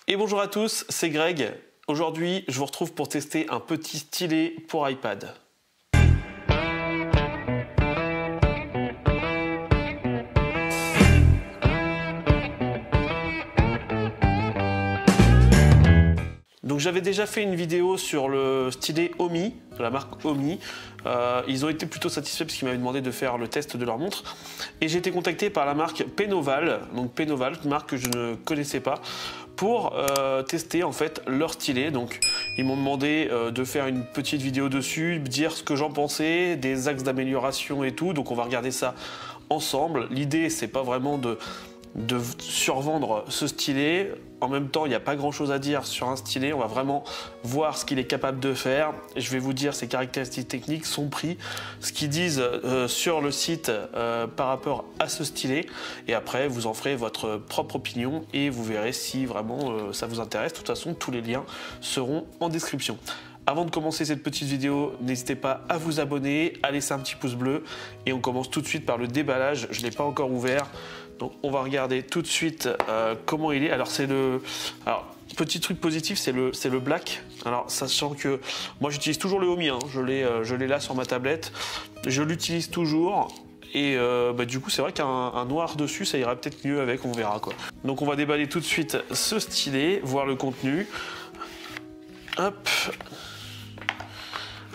Et bonjour à tous, c'est Greg. Aujourd'hui, je vous retrouve pour tester un petit stylet pour iPad. Donc j'avais déjà fait une vidéo sur le stylet Omi, de la marque Omi. Ils ont été plutôt satisfaits parce qu'ils m'avaient demandé de faire le test de leur montre. Et j'ai été contacté par la marque Penoval, donc Penoval, une marque que je ne connaissais pas, pour tester en fait leur stylet. Donc ils m'ont demandé de faire une petite vidéo dessus, dire ce que j'en pensais, des axes d'amélioration et tout. Donc on va regarder ça ensemble. L'idée c'est pas vraiment de survendre ce stylet. En même temps, il n'y a pas grand chose à dire sur un stylet. On va vraiment voir ce qu'il est capable de faire. Je vais vous dire ses caractéristiques techniques, son prix, ce qu'ils disent sur le site par rapport à ce stylet. Et après, vous en ferez votre propre opinion et vous verrez si vraiment ça vous intéresse. De toute façon, tous les liens seront en description. Avant de commencer cette petite vidéo, n'hésitez pas à vous abonner, à laisser un petit pouce bleu. Et on commence tout de suite par le déballage. Je ne l'ai pas encore ouvert. Donc on va regarder tout de suite comment il est. Alors petit truc positif, c'est le black. Alors sachant que moi j'utilise toujours le Omi, hein. Je l'ai là sur ma tablette. Je l'utilise toujours. Et du coup c'est vrai qu'un noir dessus ça irait peut-être mieux avec, on verra quoi. Donc on va déballer tout de suite ce stylet, voir le contenu. Hop.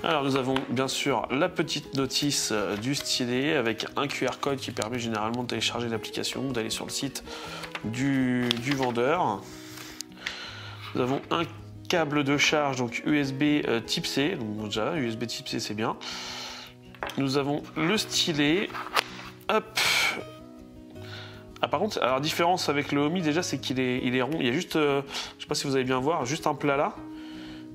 Alors nous avons bien sûr la petite notice du stylet avec un QR code qui permet généralement de télécharger l'application ou d'aller sur le site du vendeur. Nous avons un câble de charge, donc USB type C, donc déjà USB type C c'est bien. Nous avons le stylet. Hop. Ah par contre, alors différence avec le Omi déjà c'est qu'il est rond, il y a juste, je sais pas si vous allez bien voir, juste un plat là.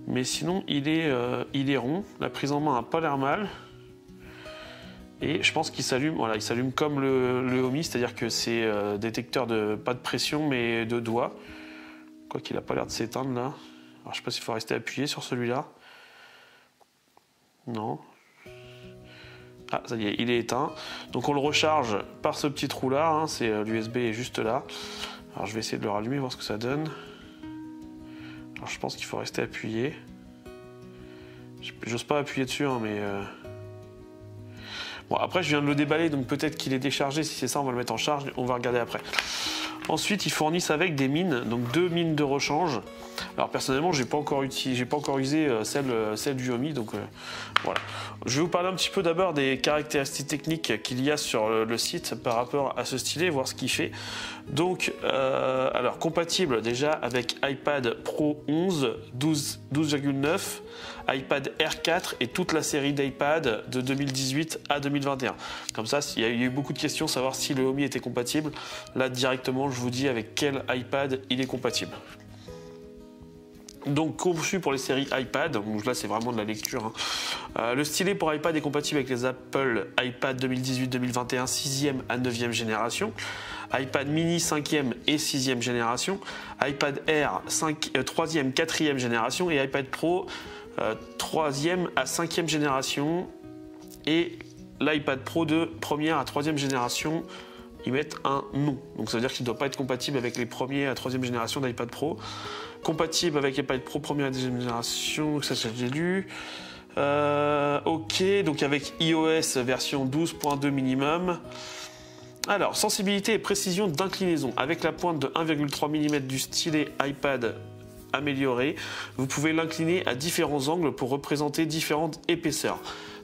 Mais sinon, il est rond. La prise en main n'a pas l'air mal. Et je pense qu'il s'allume. Voilà, il s'allume comme le Omi, c'est-à-dire que c'est détecteur de pas de pression, mais de doigts. Quoi qu'il n'a pas l'air de s'éteindre là. Alors, je sais pas s'il faut rester appuyé sur celui-là. Non. Ah, ça y est, il est éteint. Donc on le recharge par ce petit trou là. Hein, c'est l'USB est juste là. Alors je vais essayer de le rallumer, voir ce que ça donne. Alors je pense qu'il faut rester appuyé. J'ose pas appuyer dessus, hein, mais... Bon, après je viens de le déballer, donc peut-être qu'il est déchargé. Si c'est ça, on va le mettre en charge. On va regarder après. Ensuite, ils fournissent avec des mines, donc 2 mines de rechange. Alors personnellement, j'ai pas encore usé celle du Omi, donc voilà. Je vais vous parler un petit peu d'abord des caractéristiques techniques qu'il y a sur le site par rapport à ce stylet, voir ce qu'il fait. Donc, alors compatible déjà avec iPad Pro 11, 12,9, iPad Air 4 et toute la série d'iPad de 2018 à 2021. Comme ça, il y a eu beaucoup de questions, savoir si le Omi était compatible. Là, directement, je vous dis avec quel iPad il est compatible. Donc conçu pour les séries iPad, donc là c'est vraiment de la lecture. Hein. Le stylet pour iPad est compatible avec les Apple iPad 2018-2021 6e à 9e génération, iPad mini 5e et 6e génération, iPad Air 3e, 4e génération et iPad Pro 3e à 5e génération. Et l'iPad Pro de 1re à 3e génération, ils mettent un non. Donc ça veut dire qu'il ne doit pas être compatible avec les 1er à 3e génération d'iPad Pro. Compatible avec iPad Pro 1er à 2e génération, ça j'ai lu. Ok, donc avec iOS version 12.2 minimum. Alors, sensibilité et précision d'inclinaison. Avec la pointe de 1,3 mm du stylet iPad amélioré, vous pouvez l'incliner à différents angles pour représenter différentes épaisseurs.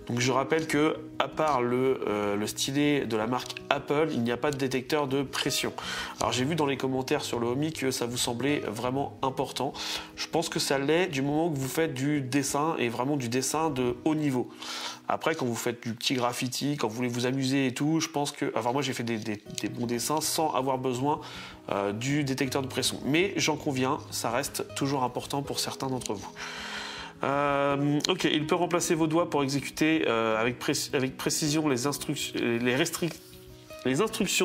Donc je rappelle que, à part le stylet de la marque Apple, il n'y a pas de détecteur de pression. Alors j'ai vu dans les commentaires sur le Omi que ça vous semblait vraiment important. Je pense que ça l'est du moment que vous faites du dessin et vraiment du dessin de haut niveau. Après, quand vous faites du petit graffiti, quand vous voulez vous amuser et tout, je pense que... Enfin moi j'ai fait des bons dessins sans avoir besoin du détecteur de pression. Mais j'en conviens, ça reste toujours important pour certains d'entre vous. Ok, il peut remplacer vos doigts pour exécuter avec précision les instructions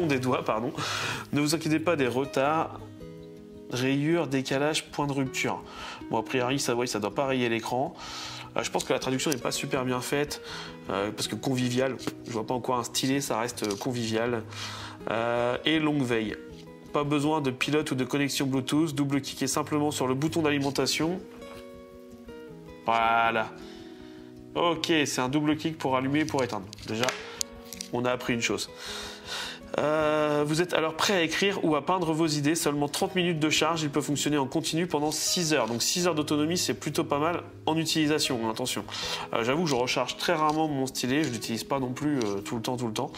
des doigts. Pardon. Ne vous inquiétez pas des retards, rayures, décalage, point de rupture. Bon, a priori, ça ne doit pas rayer l'écran. Je pense que la traduction n'est pas super bien faite, parce que convivial, je vois pas en quoi un stylet, ça reste convivial. Et longue veille. pas besoin de pilote ou de connexion Bluetooth. Double-cliquez simplement sur le bouton d'alimentation. Voilà. Ok, c'est un double-clic pour allumer et pour éteindre. Déjà, on a appris une chose. Vous êtes alors prêt à écrire ou à peindre vos idées. Seulement 30 minutes de charge. Il peut fonctionner en continu pendant 6 heures. Donc 6 heures d'autonomie, c'est plutôt pas mal en utilisation. Hein, attention. J'avoue que je recharge très rarement mon stylet. Je ne l'utilise pas non plus tout le temps.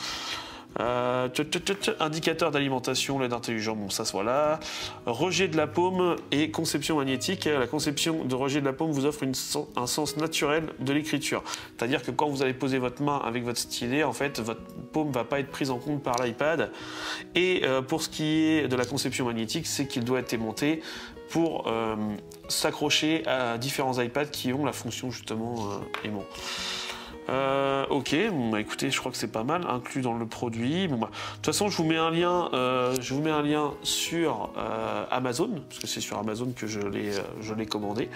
Indicateur d'alimentation, l'aide intelligente, bon ça se voilà. Rejet de la paume et conception magnétique. La conception de rejet de la paume vous offre un sens naturel de l'écriture. C'est-à-dire que quand vous allez poser votre main avec votre stylet, en fait, votre paume ne va pas être prise en compte par l'iPad. Et pour ce qui est de la conception magnétique, c'est qu'il doit être aimanté pour s'accrocher à différents iPads qui ont la fonction justement aimant. Ok, bon, bah, écoutez, je crois que c'est pas mal inclus dans le produit. Bon, bah, de toute façon, je vous mets un lien sur Amazon, parce que c'est sur Amazon que je l'ai commandé.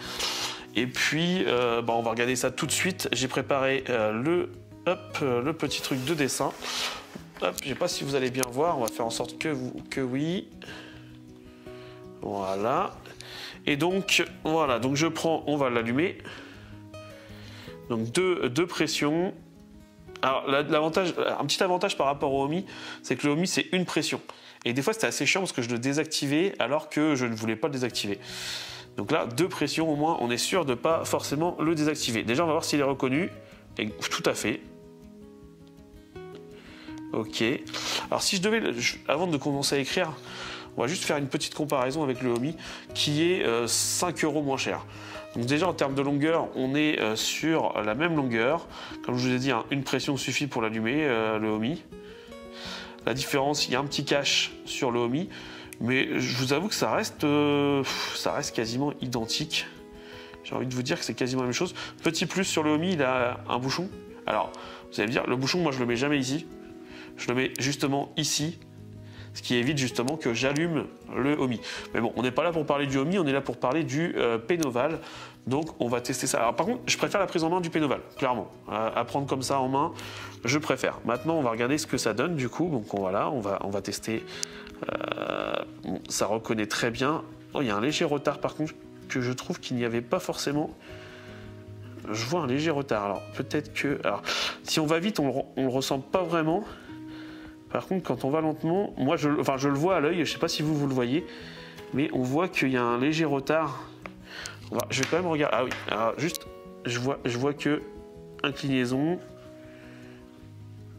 Et puis, bah, on va regarder ça tout de suite. J'ai préparé le petit truc de dessin. Hop, je sais pas si vous allez bien voir. On va faire en sorte que oui. Voilà. Et donc, voilà. Donc je prends, on va l'allumer. Donc deux pressions. Alors un petit avantage par rapport au Homey, c'est que le Homey c'est une pression. Et des fois c'était assez chiant parce que je le désactivais alors que je ne voulais pas le désactiver. Donc là, 2 pressions au moins, on est sûr de ne pas forcément le désactiver. Déjà on va voir s'il est reconnu. Et, tout à fait. Ok. Alors si je devais, avant de commencer à écrire, on va juste faire une petite comparaison avec le Homey qui est 5 € moins cher. Donc déjà en termes de longueur, on est sur la même longueur. Comme je vous ai dit, hein, une pression suffit pour l'allumer, le Homey. La différence, il y a un petit cache sur le Homey, mais je vous avoue que ça reste quasiment identique. J'ai envie de vous dire que c'est quasiment la même chose. Petit plus sur le Homey, il a un bouchon. Alors, vous allez me dire, le bouchon, moi je le mets jamais ici. Je le mets justement ici. Ce qui évite justement que j'allume le Homey. Mais bon, on n'est pas là pour parler du Homey, on est là pour parler du Pénoval. Donc on va tester ça. Alors par contre, je préfère la prise en main du Pénoval, clairement. À prendre comme ça en main, je préfère. Maintenant, on va regarder ce que ça donne du coup. Donc voilà, on va tester. Bon, ça reconnaît très bien. Oh, il y a un léger retard par contre que je trouve qu'il n'y avait pas forcément. Je vois un léger retard. Alors peut-être que... Alors, si on va vite, on le ressent pas vraiment. Par contre, quand on va lentement, moi je le vois à l'œil, je ne sais pas si vous le voyez, mais on voit qu'il y a un léger retard. Je vais quand même regarder. Ah oui, alors juste, je vois que inclinaison.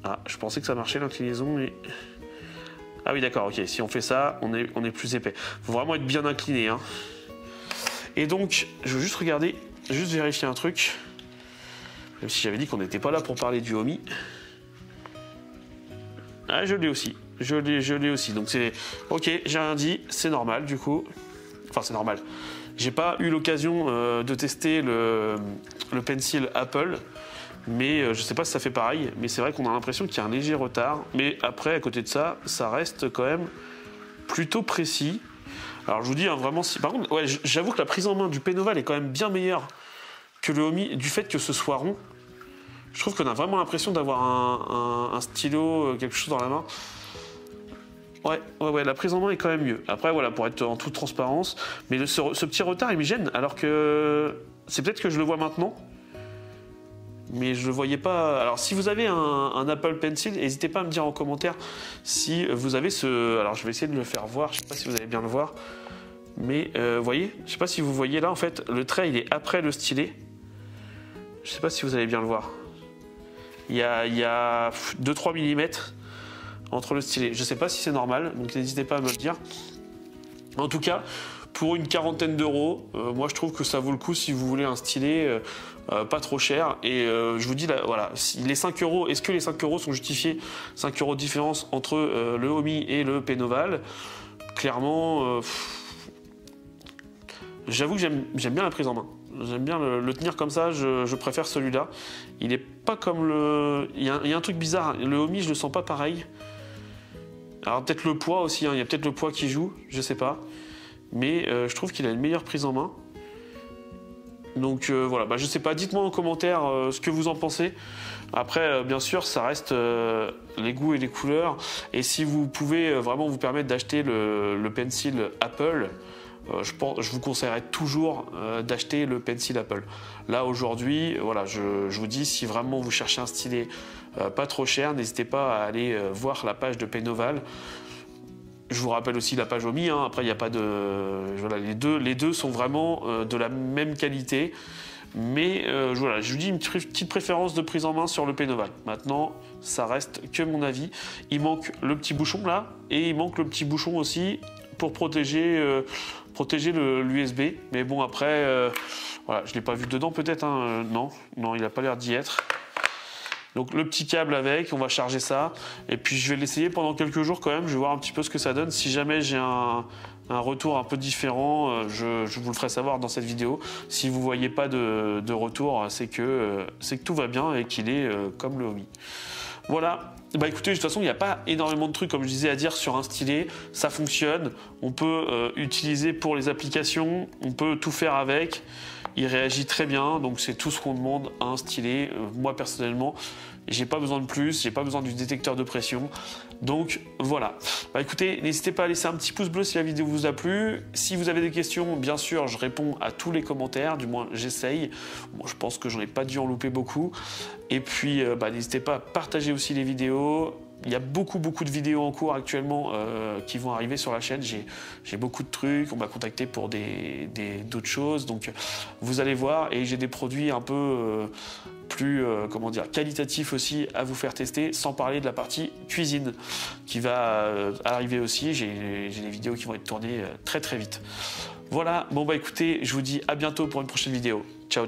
Ah, je pensais que ça marchait l'inclinaison, mais... Ah oui, d'accord, ok, si on fait ça, on est plus épais. Il faut vraiment être bien incliné. Hein. Et donc, je veux juste regarder, juste vérifier un truc. Même si j'avais dit qu'on n'était pas là pour parler du Homey. Ah, je l'ai aussi. Je l'ai aussi. Donc c'est... Ok, j'ai rien dit. C'est normal, du coup. Enfin, c'est normal. J'ai pas eu l'occasion de tester le Pencil Apple. Mais je sais pas si ça fait pareil. Mais c'est vrai qu'on a l'impression qu'il y a un léger retard. Mais après, à côté de ça, ça reste quand même plutôt précis. Alors, je vous dis, hein, vraiment... Par contre, ouais, j'avoue que la prise en main du Pénoval est quand même bien meilleure que le Homey, du fait que ce soit rond. Je trouve qu'on a vraiment l'impression d'avoir un stylo, quelque chose dans la main. Ouais, la prise en main est quand même mieux. Après, voilà, pour être en toute transparence. Mais ce petit retard, il me gêne, alors que c'est peut-être que je le vois maintenant. Mais je le voyais pas. Alors, si vous avez un Apple Pencil, n'hésitez pas à me dire en commentaire si vous avez ce... Alors, je vais essayer de le faire voir. Je sais pas si vous allez bien le voir. Mais, vous voyez, je sais pas si vous voyez là, en fait, le trait, il est après le stylet. Je sais pas si vous allez bien le voir. Il y a 2-3 mm entre le stylet. Je ne sais pas si c'est normal, donc n'hésitez pas à me le dire. En tout cas, pour une quarantaine d'euros, moi je trouve que ça vaut le coup si vous voulez un stylet pas trop cher. Et je vous dis, là, voilà, les 5 €, est-ce que les 5 € sont justifiés? 5 € de différence entre le Homey et le Pénoval. Clairement, j'avoue que j'aime bien la prise en main. J'aime bien le tenir comme ça, je préfère celui-là. Il est pas comme le... Il y a un truc bizarre, le Homey je le sens pas pareil. Alors peut-être le poids aussi, hein. Il y a peut-être le poids qui joue, je sais pas. Mais je trouve qu'il a une meilleure prise en main. Donc voilà, je sais pas, dites-moi en commentaire ce que vous en pensez. Après, bien sûr, ça reste les goûts et les couleurs. Et si vous pouvez vraiment vous permettre d'acheter le pencil Apple, je vous conseillerais toujours d'acheter le pencil Apple. Là aujourd'hui, voilà, je vous dis, si vraiment vous cherchez un stylet pas trop cher, n'hésitez pas à aller voir la page de Penoval. Je vous rappelle aussi la page Omi, hein. Après il n'y a pas de... Voilà, les deux sont vraiment de la même qualité. Mais voilà, je vous dis une petite préférence de prise en main sur le Penoval. Maintenant, ça reste que mon avis. Il manque le petit bouchon là, et il manque le petit bouchon aussi pour protéger l'USB. Mais bon, après, voilà, je ne l'ai pas vu dedans peut-être. Hein. Non, il n'a pas l'air d'y être. Donc le petit câble avec, on va charger ça. Et puis je vais l'essayer pendant quelques jours quand même. Je vais voir un petit peu ce que ça donne. Si jamais j'ai un retour un peu différent, je vous le ferai savoir dans cette vidéo. Si vous ne voyez pas de retour, c'est que tout va bien et qu'il est comme le Omi. Voilà. Écoutez, de toute façon, il n'y a pas énormément de trucs, comme je disais, à dire sur un stylet. Ça fonctionne. On peut utiliser pour les applications. On peut tout faire avec. Il réagit très bien, donc c'est tout ce qu'on demande à un stylet. Moi personnellement, j'ai pas besoin de plus, j'ai pas besoin du détecteur de pression. Donc voilà. Écoutez, n'hésitez pas à laisser un petit pouce bleu si la vidéo vous a plu. Si vous avez des questions, bien sûr, je réponds à tous les commentaires, du moins j'essaye. Bon, je pense que j'en ai pas dû en louper beaucoup. Et puis, n'hésitez pas à partager aussi les vidéos. Il y a beaucoup de vidéos en cours actuellement qui vont arriver sur la chaîne. J'ai beaucoup de trucs, on m'a contacté pour d'autres choses. Donc vous allez voir, et j'ai des produits un peu plus qualitatifs aussi à vous faire tester, sans parler de la partie cuisine qui va arriver aussi. J'ai des vidéos qui vont être tournées très vite. Voilà, bon écoutez, je vous dis à bientôt pour une prochaine vidéo. Ciao.